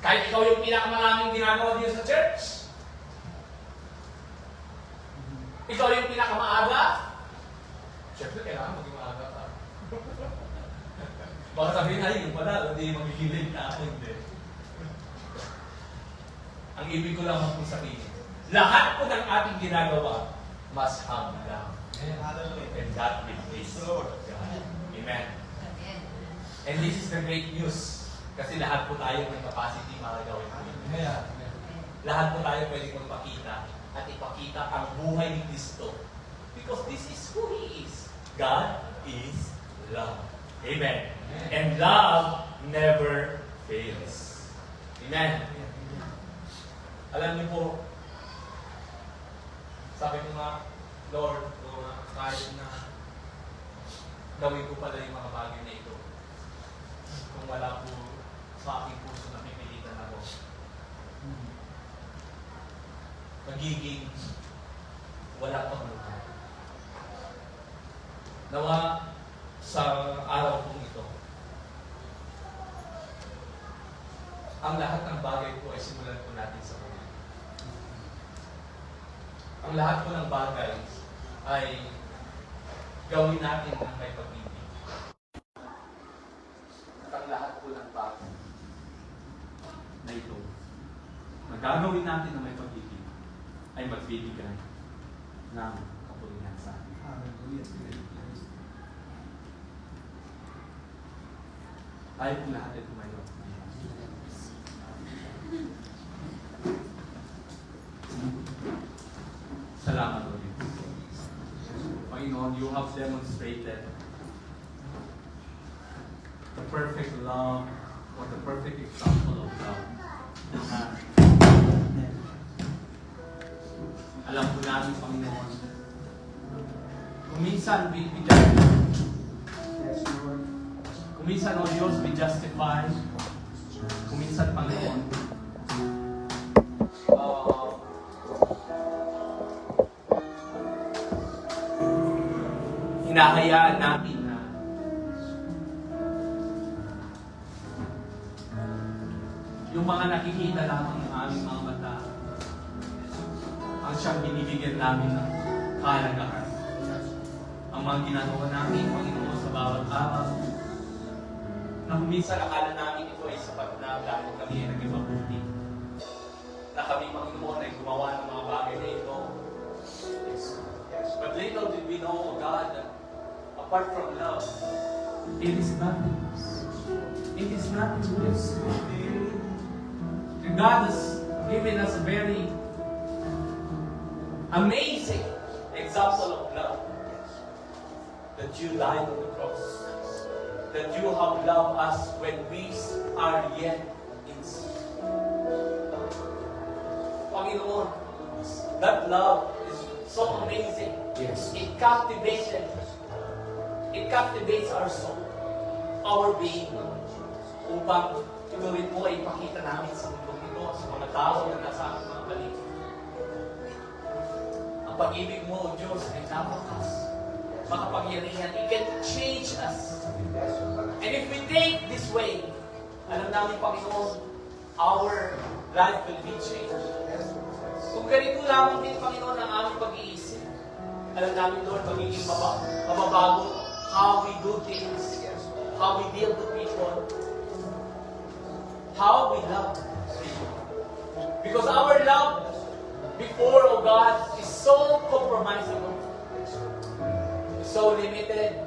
Kahit ikaw yung pinakamaraming ginagawa dito sa church, ikaw yung pinakamaaga, siyempre kailangan maging maaga ka. Baka sabihin, ay, yung pala, hindi magigilig na ako, hindi. Ang ibig ko lang kung sabihin, lahat po ng ating ginagawa must have love. And that will please God. Amen. And this is the great news. Kasi lahat po tayo may capacity para gawin po. Lahat po tayo pwede magpakita at ipakita ang buhay ni Kristo. Because this is who He is. God is love. Amen. And love never fails. Amen. Alam niyo po, sabi ko nga, Lord, kahit na gawin ko pala yung mga bagay na ito, kung wala po sa aking puso na pipilitan ako, magiging wala pang lupa. Nawa sa araw kong ito, ang lahat ng bagay po ay simulan po natin sa Panginoon. Ang lahat po ng bagay ay gawin natin ng may pag-ibig. At ang lahat po ng bagay na ito, na gagawin natin ng may pag-ibig, ay magbibigay ng kapulihan sa atin. Tayo po lahat ay tumayo. Salamat ulit. Panginoon, you have demonstrated the perfect love or the perfect example of love. Alam po namin, Panginoon, kung minsan we kung minsan, O Diyos, we justify, kung minsan, Panginoon, hinahayaan natin na yung mga nakikita lamang ng aming mga mata ang siyang binibigyan namin ng kahalagahan. Ang mga ginagawa namin, Panginoon, sa bawat araw, na minsan akala namin ito ay sapat na dahil kami ay naging mabuti. Na kami, Panginoon, ay gumawa ng mga bagay na ito. But little did we know, God, that apart from love, it is nothing. It is nothing. And God has given us a very amazing example of love. That you died on the cross. That you have loved us when we are yet in sin. Panginoon, that love is so amazing. Yes. It captivated It captivates our soul, our being, upang ito rin po ay ipakita namin sa mundo ito, sa mga tao na nasa ating mga paligid. Ang pag-ibig mo, O Diyos, ay napakas, makapangyarihan. It can change us. And if we think this way, alam namin, Panginoon, our life will be changed. Kung ganito lamang din, Panginoon, ang aming pag-iisip, alam namin, Lord, magiging mababago how we do things, how we deal with people, how we love. Because our love before, O God, is so compromisable, so limited.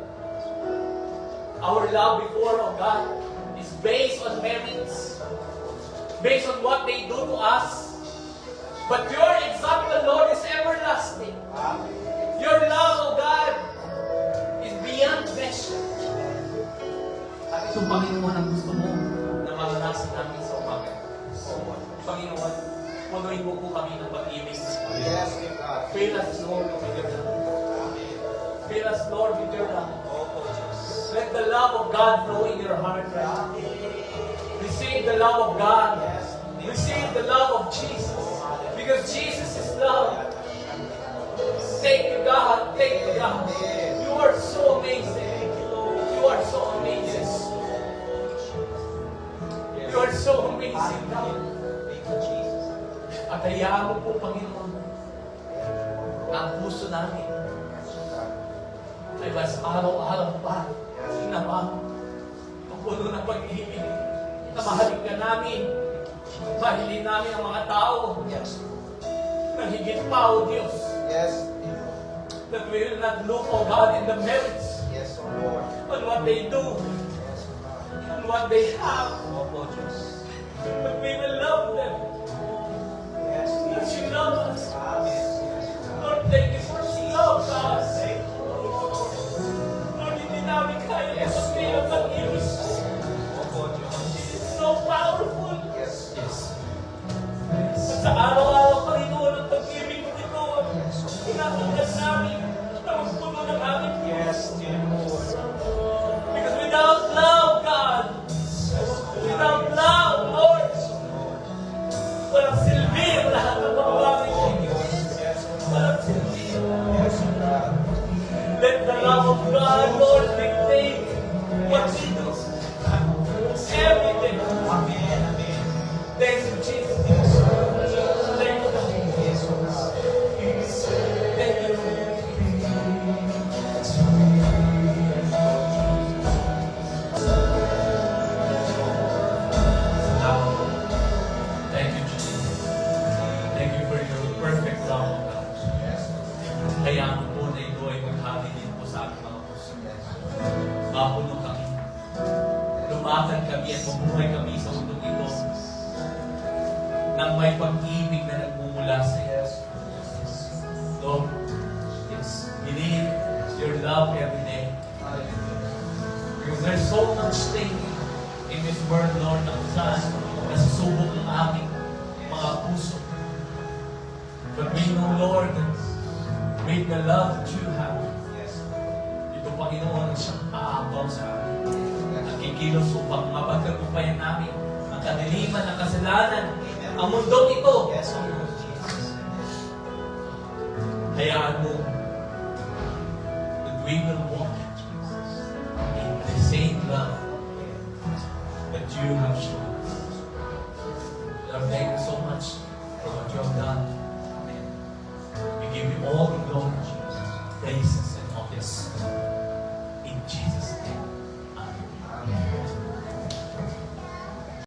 Our love before, O God, is based on merits, based on what they do to us. But your example, Lord, is everlasting. Your love, O God, is beyond measure. At ito, Panginoon, ang gusto mo na maranasan namin sa umaga. Panginoon, punuin mo po kami ng pag-ibig. Yes, God. Fill us, Lord, with your love. Fill us, Lord, with your love. Let the love of God flow in your heart right now. Receive the love of God. Receive the love of Jesus. Because Jesus is love. Thank you, God. Thank you, God. You are so amazing. You are so amazing. You are so amazing, God. At hayaan mo po, Panginoon, ang puso namin ay mas araw-araw pa naman puno ng pag-ibig na mahalin ka namin, mahalin namin ang mga tao na higit pa, O Diyos, Yes. that we will not look, O God, in the merits Yes, O Lord. on what they do, Yes, God. on what they have, Opo, Diyos. but we will love them Yes, as you love us. Amen. Lord, thank you for love us. Lord, hindi namin kaya sabihin ang pag-ibig. Opo, Diyos. It is so powerful. Yes, yes. At sa araw-araw, Panginoon, ang pag-ibig mo ito, pinatanggal namin na magpuno ng aming Yes, dear Lord. Because without love, God, without love, Lord, walang silbi ang lahat ng mga bagay sa inyo. Yes, Walang silbi. yes, God. Let the love of God, Lord, dictate what we do. Every day. Amen, amen. Thank you, Jesus. Thank you, God. Yes, O God. Thank you. Thank you, Jesus. Thank you for your perfect love, God. Yes, Hayaan mo po na ito ay maghali din po sa ating mga puso. Mapuno kami. Lumakad kami at mabuhay kami sa mundong ito nang may pag-ibig na nagmumula sa iyo. yes. Lord, we need your love every day. Because there's so much thing in this world, Lord, na kung saan nasusubok ang aming mga puso. But we know, Lord, that with the love that you have, Yes. ito, Panginoon, ang siyang aabaw sa amin. Ang kikilos upang mapagtagumpayan namin ang kadiliman ng kasalanan, ang mundong ito. Yes, O Lord Jesus. Hayaan mo that we will walk in the same love that you have shown us.